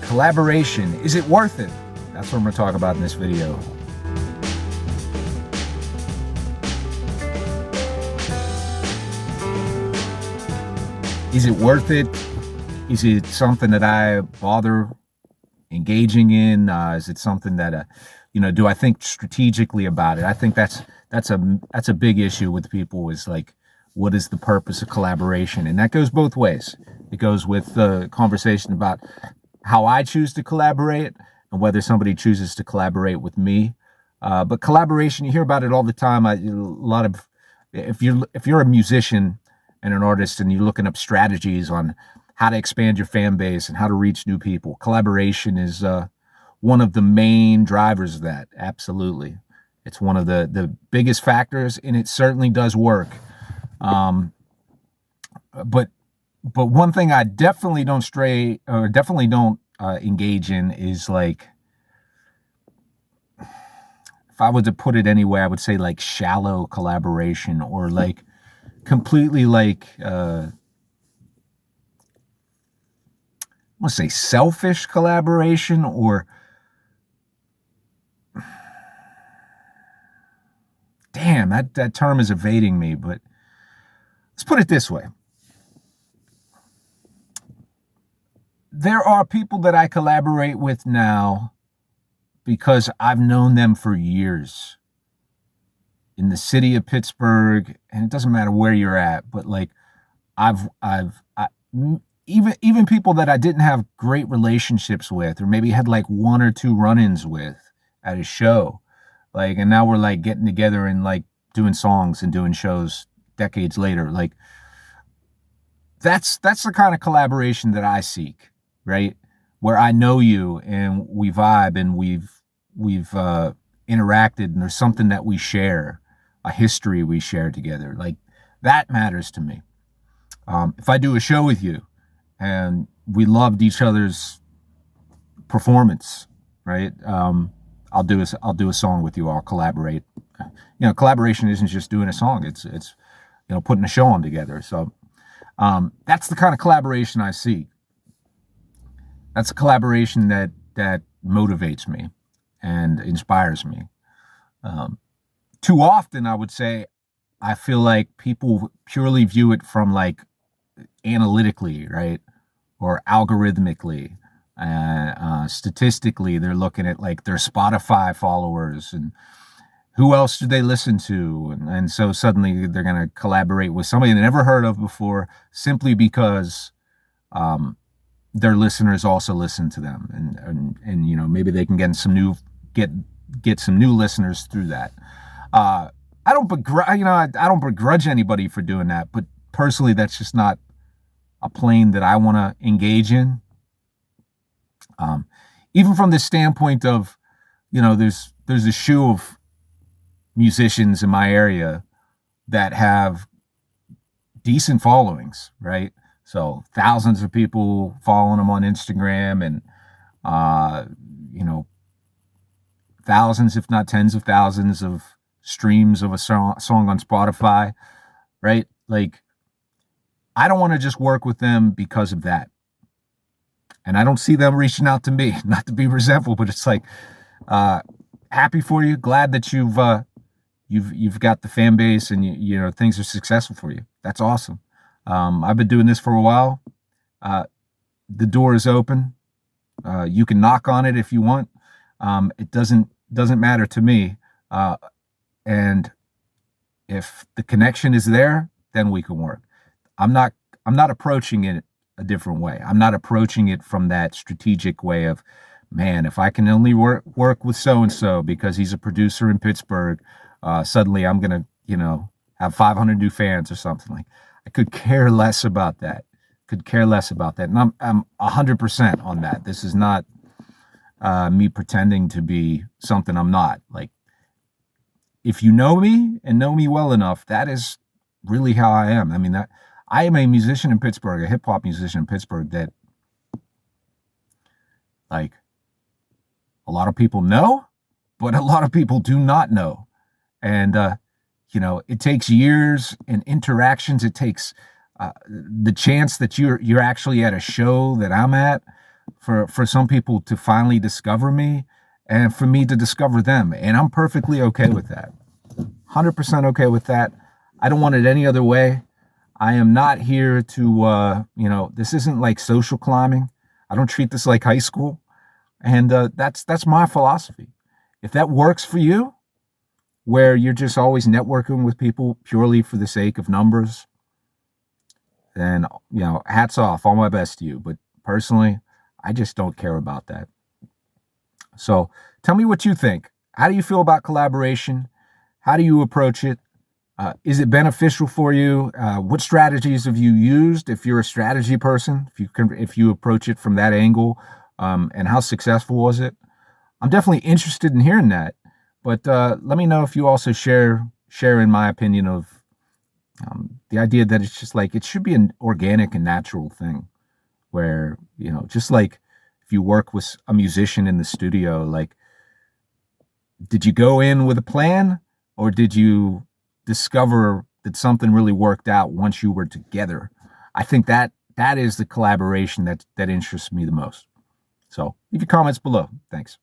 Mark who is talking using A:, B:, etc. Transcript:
A: Collaboration, is it worth it? That's what I'm going to talk about in this video. Is it worth it? Is it something that I bother engaging in? Is it something that, do I think strategically about it? I think that's a big issue with people, is like, what is the purpose of collaboration? And that goes both ways. It goes with the conversation about how I choose to collaborate and whether somebody chooses to collaborate with me. But collaboration, you hear about it all the time. If you're a musician and an artist and you're looking up strategies on how to expand your fan base and how to reach new people, collaboration is one of the main drivers of that. Absolutely. It's one of the biggest factors, and it certainly does work. But one thing I definitely don't engage in is, like, if I were to put it anyway, I would say like shallow collaboration, or like completely like, I want to say selfish collaboration, or damn, that term is evading me, but let's put it this way. There are people that I collaborate with now because I've known them for years in the city of Pittsburgh, and it doesn't matter where you're at, but like even people that I didn't have great relationships with, or maybe had like one or two run-ins with at a show, like, and now we're like getting together and like doing songs and doing shows decades later. Like, that's the kind of collaboration that I seek, right? Where I know you and we vibe and we've interacted, and there's something that we share, a history we share together. Like, that matters to me. If I do a show with you and we loved each other's performance, right? I'll do a song with you. I'll collaborate. Collaboration isn't just doing a song. It's putting a show on together. So that's the kind of collaboration I seek. That's a collaboration that motivates me and inspires me. Too often, I would say, I feel like people purely view it from like analytically, right? Or algorithmically. Statistically, they're looking at like their Spotify followers and who else do they listen to? And so suddenly they're going to collaborate with somebody they never heard of before, simply because their listeners also listen to them, and maybe they can get some new listeners through that. I don't begrudge anybody for doing that, but personally, that's just not a plane that I want to engage in. Even from the standpoint of, there's a shoe of musicians in my area that have decent followings, right? So thousands of people following them on Instagram, and thousands, if not tens of thousands of streams of a song on Spotify, right? Like, I don't want to just work with them because of that. And I don't see them reaching out to me, not to be resentful, but it's like, happy for you, glad that you've got the fan base, and things are successful for you. That's awesome. I've been doing this for a while. The door is open. You can knock on it if you want. It doesn't matter to me. And if the connection is there, then we can work. I'm not approaching it a different way. I'm not approaching it from that strategic way of, man, if I can only work with so-and-so because he's a producer in Pittsburgh, suddenly I'm going to, have 500 new fans or something. Like, I could care less about that. And I'm 100% on that. This is not me pretending to be something I'm not. Like, if you know me and know me well enough, that is really how I am. I mean, I am a musician in Pittsburgh, a hip hop musician in Pittsburgh that, like, a lot of people know, but a lot of people do not know. And, it takes years and interactions. It takes the chance that you're actually at a show that I'm at, for some people to finally discover me and for me to discover them. And I'm perfectly okay with that. 100% okay with that. I don't want it any other way. I am not here to, this isn't like social climbing. I don't treat this like high school. And that's my philosophy. If that works for you, where you're just always networking with people purely for the sake of numbers, then, hats off, all my best to you. But personally, I just don't care about that. So tell me what you think. How do you feel about collaboration? How do you approach it? Is it beneficial for you? What strategies have you used if you're a strategy person, if you approach it from that angle, and how successful was it? I'm definitely interested in hearing that. But let me know if you also share in my opinion of the idea that it's just like it should be an organic and natural thing where, just like if you work with a musician in the studio, like, did you go in with a plan or did you discover that something really worked out once you were together? I think that is the collaboration that interests me the most. So leave your comments below. Thanks.